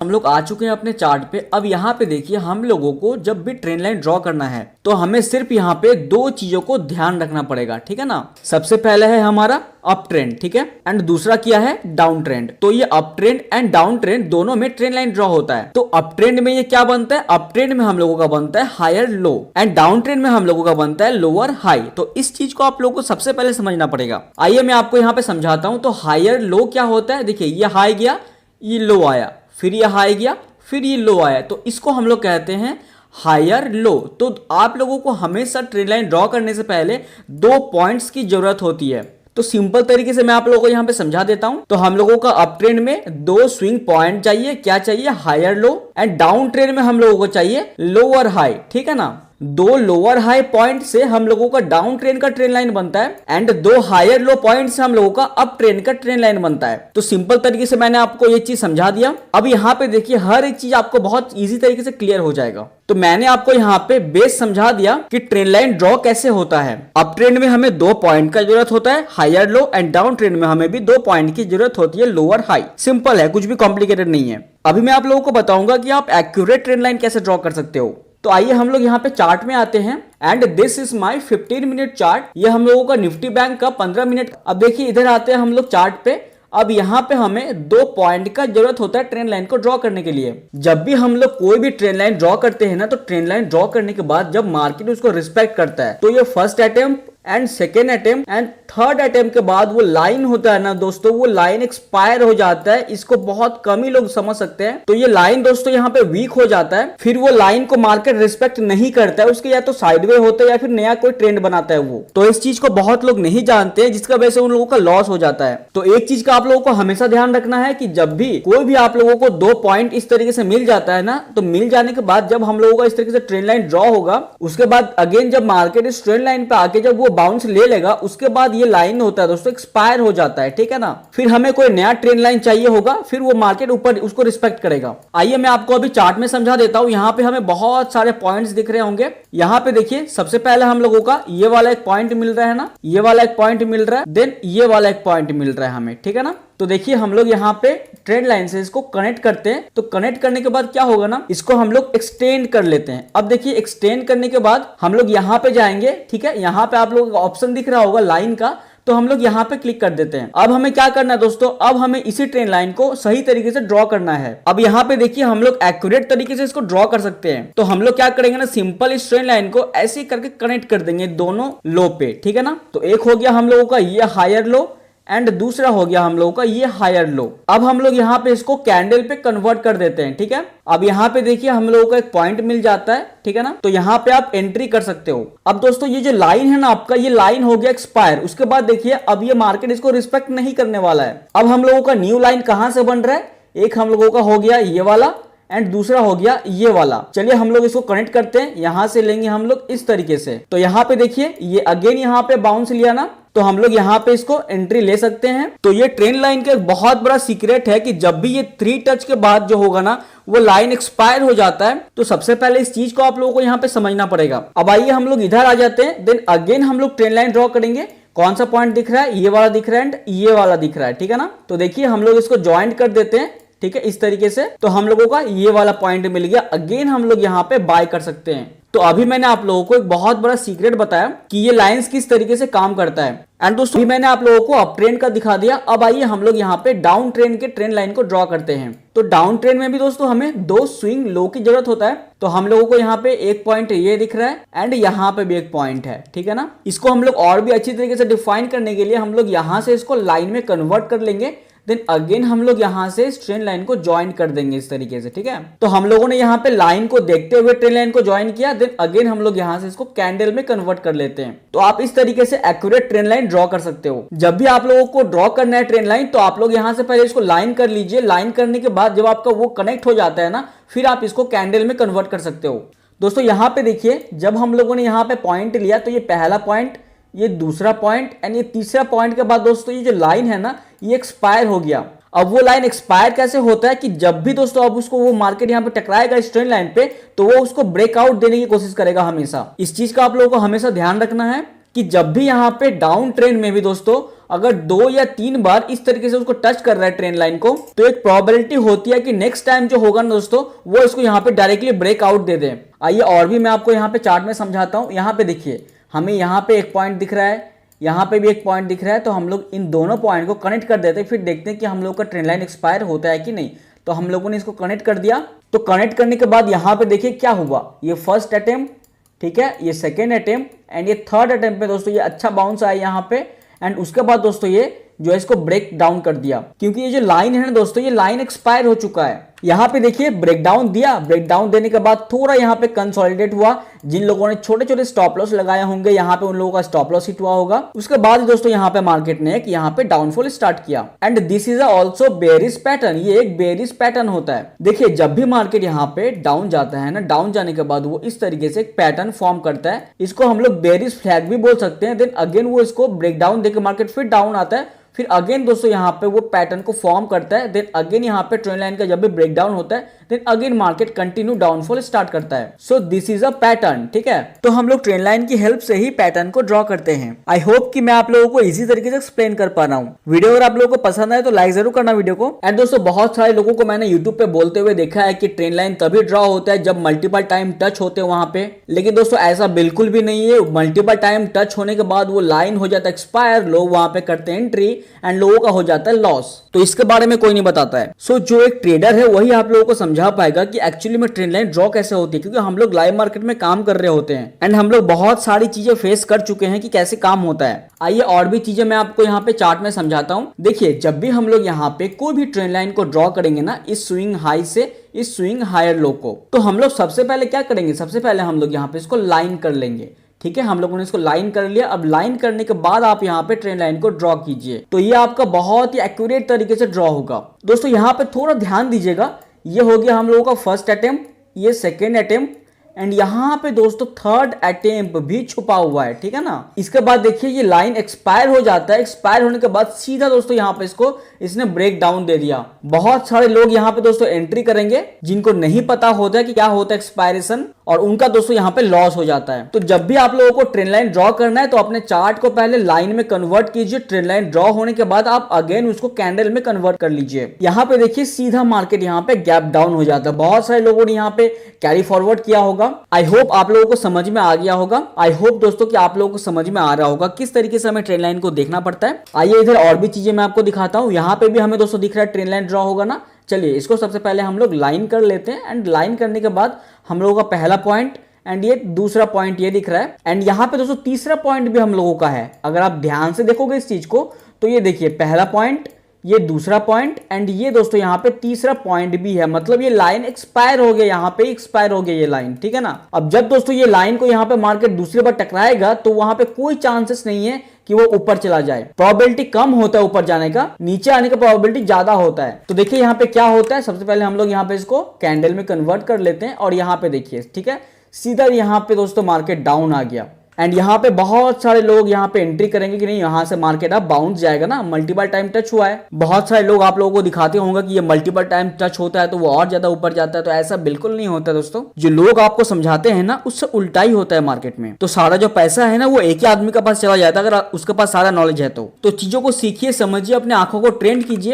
हम लोग आ चुके हैं अपने चार्ट पे। अब यहाँ पे देखिए, हम लोगों को जब भी ट्रेंड लाइन ड्रॉ करना है तो हमें सिर्फ यहाँ पे दो चीजों को ध्यान रखना पड़ेगा, ठीक है ना। सबसे पहले है हमारा अप ट्रेंड, ठीक है, एंड दूसरा क्या है, डाउन ट्रेंड। तो ये up trend and down trend दोनों में ट्रेंड लाइन ड्रॉ होता है। तो अप ट्रेंड में ये क्या बनता है, अप ट्रेंड में हम लोगों का बनता है higher low, and down trend में हम लोगों का बनता है लोअर हाई। तो इस चीज को आप लोगों को सबसे पहले समझना पड़ेगा। आइए मैं आपको यहाँ पे समझाता हूँ। तो हायर लो क्या होता है, देखिए ये हाई गया, ये लो आया, फिर ये हाई गया, फिर ये लो आया, तो इसको हम लोग कहते हैं हायर लो। तो आप लोगों को हमेशा ट्रेंड लाइन ड्रॉ करने से पहले दो पॉइंट्स की जरूरत होती है। तो सिंपल तरीके से मैं आप लोगों को यहां पे समझा देता हूं। तो हम लोगों का अप ट्रेंड में दो स्विंग पॉइंट चाहिए, क्या चाहिए, higher low, and down trend में हम लोगों को चाहिए लोअर हाई, ठीक है ना। दो लोअर हाई पॉइंट से हम लोगों का डाउन ट्रेंड का ट्रेंड लाइन बनता है, एंड दो हायर लो पॉइंट से हम लोगों का अप ट्रेंड का ट्रेंड लाइन बनता है। तो सिंपल तरीके से मैंने आपको ये चीज समझा दिया। अब यहाँ पे देखिए, हर एक चीज आपको बहुत इजी तरीके से क्लियर हो जाएगा। तो मैंने आपको यहाँ पे बेस समझा दिया कि ट्रेंड लाइन ड्रॉ कैसे होता है। अप ट्रेंड में हमें दो पॉइंट का जरूरत होता है, higher low, and down trend में हमें भी दो पॉइंट की जरूरत होती है, लोअर हाई। सिंपल है, कुछ भी कॉम्प्लिकेटेड नहीं है। अभी मैं आप लोगों को बताऊंगा कि आप एक्यूरेट ट्रेंड लाइन कैसे ड्रॉ कर सकते हो। तो आइए हम लोग यहाँ पे चार्ट में आते हैं, and this is my 15 minute chart. ये हम लोगों का निफ्टी बैंक का 15 मिनट। अब देखिए इधर आते हैं हम लोग चार्ट पे। अब यहाँ पे हमें दो पॉइंट का जरूरत होता है ट्रेंड लाइन को ड्रॉ करने के लिए। जब भी हम लोग कोई भी ट्रेंड लाइन ड्रॉ करते हैं ना, तो ट्रेंड लाइन ड्रॉ करने के बाद जब मार्केट उसको रिस्पेक्ट करता है, तो ये first attempt and second attempt and third attempt के बाद वो लाइन होता है ना दोस्तों, वो लाइन एक्सपायर हो जाता है। इसको बहुत कम ही लोग समझ सकते हैं। तो ये लाइन दोस्तों यहाँ पे वीक हो जाता है, फिर वो लाइन को मार्केट रिस्पेक्ट नहीं करता है, उसके या तो साइडवे होता है या फिर नया कोई ट्रेंड बनाता है वो। तो इस चीज को बहुत लोग नहीं जानते हैं, जिसका वजह से उन लोगों का लॉस हो जाता है। तो एक चीज का आप लोगों को हमेशा ध्यान रखना है कि जब भी कोई भी आप लोगों को दो पॉइंट इस तरीके से मिल जाता है ना, तो मिल जाने के बाद जब हम लोगों का इस तरीके से ट्रेंड लाइन ड्रॉ होगा, उसके बाद अगेन जब मार्केट इस ट्रेंड लाइन पे आके जब वो बाउंस ले लेगा, उसके बाद ये लाइन होता है दोस्तों एक्सपायर हो जाता है, ठीक है ना। फिर हमें कोई नया ट्रेंड लाइन चाहिए होगा, फिर वो मार्केट ऊपर उसको रिस्पेक्ट करेगा। आइए मैं आपको अभी चार्ट में समझा देता हूं। यहाँ पे हमें बहुत सारे पॉइंट्स दिख रहे होंगे। यहाँ पे देखिए, सबसे पहले हम लोगों का ये वाला एक पॉइंट मिल रहा है ना, ये वाला एक पॉइंट मिल रहा है, देन ये वाला एक पॉइंट मिल रहा है हमें, ठीक है ना। तो देखिए हम लोग यहाँ पे ट्रेंड लाइन से इसको कनेक्ट करते हैं। तो कनेक्ट करने के बाद क्या होगा ना, इसको हम लोग एक्सटेंड कर लेते हैं। अब देखिए एक्सटेंड करने के बाद हम लोग यहाँ पे जाएंगे, ठीक है। यहाँ पे आप लोगों को ऑप्शन दिख रहा होगा लाइन का, तो हम लोग यहाँ पे क्लिक कर देते हैं। अब हमें क्या करना है दोस्तों, अब हमें इसी ट्रेंड लाइन को सही तरीके से ड्रॉ करना है। अब यहाँ पे देखिए हम लोग एक्यूरेट तरीके से इसको ड्रॉ कर सकते हैं। तो हम लोग क्या करेंगे ना, सिंपल इस ट्रेंड लाइन को ऐसे करके कनेक्ट कर देंगे दोनों लो पे, ठीक है ना। तो एक हो गया हम लोगों का ये हायर लो, एंड दूसरा हो गया हम लोगों का ये हायर लो। अब हम लोग यहाँ पे इसको कैंडल पे कन्वर्ट कर देते हैं, ठीक है। अब यहाँ पे देखिए हम लोगों का एक पॉइंट मिल जाता है, ठीक है ना। तो यहाँ पे आप एंट्री कर सकते हो। अब दोस्तों ये जो लाइन है ना आपका, ये लाइन हो गया एक्सपायर। उसके बाद देखिए अब ये मार्केट इसको रिस्पेक्ट नहीं करने वाला है। अब हम लोगों का न्यू लाइन कहां से बन रहा है, एक हम लोगों का हो गया ये वाला, एंड दूसरा हो गया ये वाला। चलिए हम लोग इसको कनेक्ट करते हैं। यहां से लेंगे हम लोग इस तरीके से। तो यहाँ पे देखिए ये अगेन यहाँ पे बाउंस लिया ना, तो हम लोग यहाँ पे इसको एंट्री ले सकते हैं। तो ये ट्रेंड लाइन का एक बहुत बड़ा सीक्रेट है कि जब भी ये 3 टच के बाद जो होगा ना, वो लाइन एक्सपायर हो जाता है। तो सबसे पहले इस चीज को आप लोगों को यहाँ पे समझना पड़ेगा। अब आइए हम लोग इधर आ जाते हैं, देन अगेन हम लोग ट्रेंड लाइन ड्रॉ करेंगे। कौन सा पॉइंट दिख रहा है, ये वाला दिख रहा है, एंड ये वाला दिख रहा है, ठीक है ना। तो देखिए हम लोग इसको ज्वाइंट कर देते हैं, ठीक है, इस तरीके से। तो हम लोगों का ये वाला पॉइंट मिल गया। अगेन हम लोग यहाँ पे बाय कर सकते हैं। तो अभी मैंने आप लोगों को एक बहुत बड़ा सीक्रेट बताया कि ये लाइंस किस तरीके से काम करता है। एंड दोस्तों मैंने आप लोगों को अप ट्रेंड का दिखा दिया। अब आइए हम लोग यहाँ पे डाउन ट्रेंड के ट्रेंड लाइन को ड्रॉ करते हैं। तो डाउन ट्रेंड में भी दोस्तों हमें दो स्विंग लो की जरूरत होता है। तो हम लोगों को यहाँ पे एक पॉइंट ये दिख रहा है, एंड यहाँ पे भी एक पॉइंट है, ठीक है ना। इसको हम लोग और भी अच्छी तरीके से डिफाइन करने के लिए हम लोग यहाँ से इसको लाइन में कन्वर्ट कर लेंगे। देन अगेन हम लोग यहाँ से इस ट्रेंड लाइन को ज्वाइन कर देंगे इस तरीके से, ठीक है। तो हम लोगों ने यहाँ पे लाइन को देखते हुए ट्रेंड लाइन को ज्वाइन किया। देन अगेन हम लोग यहाँ से इसको कैंडल में कन्वर्ट कर लेते हैं। तो आप इस तरीके से एक्यूरेट ट्रेंड लाइन ड्रॉ कर सकते हो। जब भी आप लोगों को ड्रॉ करना है ट्रेंड लाइन, तो आप लोग यहाँ से पहले इसको लाइन कर लीजिए। लाइन करने के बाद जब आपका वो कनेक्ट हो जाता है ना, फिर आप इसको कैंडल में कन्वर्ट कर सकते हो। दोस्तों यहाँ पे देखिए, जब हम लोगों ने यहाँ पे पॉइंट लिया, तो ये पहला पॉइंट, ये दूसरा पॉइंट, एंड ये तीसरा पॉइंट के बाद दोस्तों ये जो लाइन है ना, ये एक्सपायर हो गया। अब वो लाइन एक्सपायर कैसे होता है कि जब भी दोस्तों अब उसको वो मार्केट यहाँ पे टकराएगा इस ट्रेंड लाइन पे, तो वो उसको ब्रेकआउट देने की कोशिश करेगा हमेशा। इस चीज का आप लोगों को हमेशा ध्यान रखना है। कि जब भी यहाँ पे डाउन ट्रेंड में भी दोस्तों अगर 2 या 3 बार इस तरीके से उसको टच कर रहा है ट्रेंड लाइन को, तो एक प्रोबेबिलिटी होती है कि नेक्स्ट टाइम जो होगा ना दोस्तों वो इसको यहाँ पे डायरेक्टली ब्रेकआउट दे दे। आइए और भी मैं आपको यहाँ पे चार्ट में समझाता हूँ। यहाँ पे देखिए हमें यहाँ पे एक पॉइंट दिख रहा है, यहाँ पे भी एक पॉइंट दिख रहा है, तो हम लोग इन दोनों पॉइंट को कनेक्ट कर देते हैं, फिर देखते हैं कि हम लोग का ट्रेंड लाइन एक्सपायर होता है कि नहीं। तो हम लोगों ने इसको कनेक्ट कर दिया। तो कनेक्ट करने के बाद यहाँ पे देखिए क्या हुआ, ये फर्स्ट अटेम्प्ट, ठीक है, ये सेकेंड अटेम्प्ट एंड ये थर्ड अटेम्प्ट पे दोस्तों ये अच्छा बाउंस आया यहाँ पे। एंड उसके बाद दोस्तों ये जो है इसको ब्रेक डाउन कर दिया, क्योंकि ये जो लाइन है ना दोस्तों ये लाइन एक्सपायर हो चुका है। यहाँ पे देखिए ब्रेक डाउन दिया, ब्रेक डाउन देने के बाद थोड़ा यहाँ पे कंसोलिडेट हुआ। जिन लोगों ने छोटे छोटे स्टॉप लॉस लगाए होंगे यहाँ पे उन लोगों का स्टॉप लॉस हिट हुआ होगा। उसके बाद दोस्तों यहाँ पे मार्केट ने यहाँ पे डाउनफॉल स्टार्ट किया and this is also bearish pattern. ये एक बेयरिश पैटर्न होता है। देखिए जब भी मार्केट यहाँ पे डाउन जाता है ना, डाउन जाने के बाद वो इस तरीके से एक पैटर्न फॉर्म करता है, इसको हम लोग बेयरिश फ्लैग भी बोल सकते हैं। देन अगेन वो इसको ब्रेक डाउन देकर मार्केट फिर डाउन आता है, फिर अगेन दोस्तों यहाँ पे वो पैटर्न को फॉर्म करता है। देन अगेन यहाँ पे ट्रेंड लाइन का जब भी ब्रेक डाउन होता है then again market continue downfall start करता है। So this is a pattern, ठीक है। तो हम लोग ट्रेंड लाइन की हेल्प से ही पैटर्न को ड्रॉ करते हैं। आई होप कि मैं आप लोगों को इसी तरीके से एक्सप्लेन कर पा रहा हूँ। वीडियो अगर आप लोगों को पसंद आए तो लाइक जरूर करना वीडियो को। एंड दोस्तों बहुत सारे लोगों को मैंने यूट्यूब पे बोलते हुए देखा है कि ट्रेंड लाइन तभी ड्रॉ होता है जब मल्टीपल टाइम टच होते हैं वहां पे, लेकिन दोस्तों ऐसा बिल्कुल भी नहीं है। मल्टीपल टाइम टच होने के बाद वो लाइन हो जाता है एक्सपायर, लोग वहां पे करते हैं एंट्री एंड लोगों का हो जाता है लॉस। तो इसके बारे में कोई नहीं बताता है। सो जो एक ट्रेडर है वही आप लोगों को समझा पाएगा कि एक्चुअली में ट्रेंड लाइन ड्रॉ कैसे होती है, क्योंकि हम लोग लाइव मार्केट में काम कर रहे होते हैं एंड हम लोग बहुत सारी चीजें फेस कर चुके हैं कि कैसे काम होता है। आइए और भी चीजें मैं आपको यहाँ पे चार्ट में समझाता हूँ। देखिए जब भी हम लोग यहाँ पे कोई भी ट्रेंड लाइन को ड्रॉ करेंगे ना, इस स्विंग हाई से इस स्विंग हायर लो को, तो हम लोग सबसे पहले क्या करेंगे, सबसे पहले हम लोग यहाँ पे इसको लाइन कर लेंगे। ठीक है, हम लोगों ने इसको लाइन कर लिया। अब लाइन करने के बाद आप यहाँ पे ट्रेंड लाइन को ड्रॉ कीजिए, तो ये आपका बहुत ही एक्यूरेट तरीके से ड्रॉ होगा। दोस्तों यहाँ पे थोड़ा ध्यान दीजिएगा, ये हो गया हम लोगों का फर्स्ट अटेम्प्ट, ये सेकेंड अटेम्प्ट एंड यहाँ पे दोस्तों थर्ड अटेम्प्ट भी छुपा हुआ है, ठीक है ना। इसके बाद देखिए ये लाइन एक्सपायर हो जाता है। एक्सपायर होने के बाद सीधा दोस्तों यहाँ पे इसको इसने ब्रेक डाउन दे दिया। बहुत सारे लोग यहाँ पे दोस्तों एंट्री करेंगे जिनको नहीं पता होता है कि क्या होता है एक्सपायरेशन, और उनका दोस्तों यहाँ पे लॉस हो जाता है। तो जब भी आप लोगों को ट्रेंड लाइन ड्रॉ करना है तो अपने चार्ट को पहले लाइन में कन्वर्ट कीजिए। ट्रेंड लाइन ड्रॉ होने के बाद आप अगेन उसको कैंडल में कन्वर्ट कर लीजिए। यहाँ पे देखिए सीधा मार्केट यहाँ पे गैप डाउन हो जाता है। बहुत सारे लोगों ने यहाँ पे कैरी फॉरवर्ड किया होगा। आई होप आप लोगों को समझ में आ गया होगा। आई होप दोस्तों कि आप लोगों को समझ में आ रहा होगा किस तरीके से हमें ट्रेंड लाइन को देखना पड़ता है। आइए इधर और भी चीजें मैं आपको दिखाता हूँ। यहाँ पे भी हमें दोस्तों दिख रहा है ट्रेंड लाइन ड्रॉ होगा ना। चलिए इसको सबसे पहले हम लोग लाइन कर लेते हैं एंड लाइन करने के बाद हम लोगों का पहला पॉइंट एंड ये दूसरा पॉइंट ये दिख रहा है एंड यहाँ पे दोस्तों तीसरा पॉइंट भी हम लोगों का है। अगर आप ध्यान से देखोगे इस चीज को तो ये देखिए पहला पॉइंट, ये दूसरा पॉइंट एंड ये दोस्तों यहाँ पे तीसरा पॉइंट भी है। मतलब ये लाइन एक्सपायर हो गया, यहाँ पे एक्सपायर हो गया ये लाइन, ठीक है ना। अब जब दोस्तों ये लाइन को यहाँ पे मार्केट दूसरी बार टकराएगा तो वहां पे कोई चांसेस नहीं है कि वो ऊपर चला जाए। प्रोबेबिलिटी कम होता है ऊपर जाने का, नीचे आने का प्रोबेबिलिटी ज्यादा होता है। तो देखिए यहाँ पे क्या होता है, सबसे पहले हम लोग यहाँ पे इसको कैंडल में कन्वर्ट कर लेते हैं और यहाँ पे देखिए, ठीक है, सीधा यहाँ पे दोस्तों मार्केट डाउन आ गया एंड यहाँ पे बहुत सारे लोग यहाँ पे एंट्री करेंगे कि नहीं यहाँ से मार्केट अब बाउंस जाएगा ना, मल्टीपल टाइम टच हुआ है। बहुत सारे लोग आप लोगों को दिखाते होंगे कि ये मल्टीपल टाइम टच होता है तो वो और ज्यादा ऊपर जाता है, तो ऐसा बिल्कुल नहीं होता दोस्तों। जो लोग आपको समझाते हैं ना उससे उल्टा ही होता है मार्केट में। तो सारा जो पैसा है ना वो एक ही आदमी के पास चला जाता है अगर उसके पास सारा नॉलेज है तो चीजों को सीखिए, समझिए, अपने आंखों को ट्रेंड कीजिए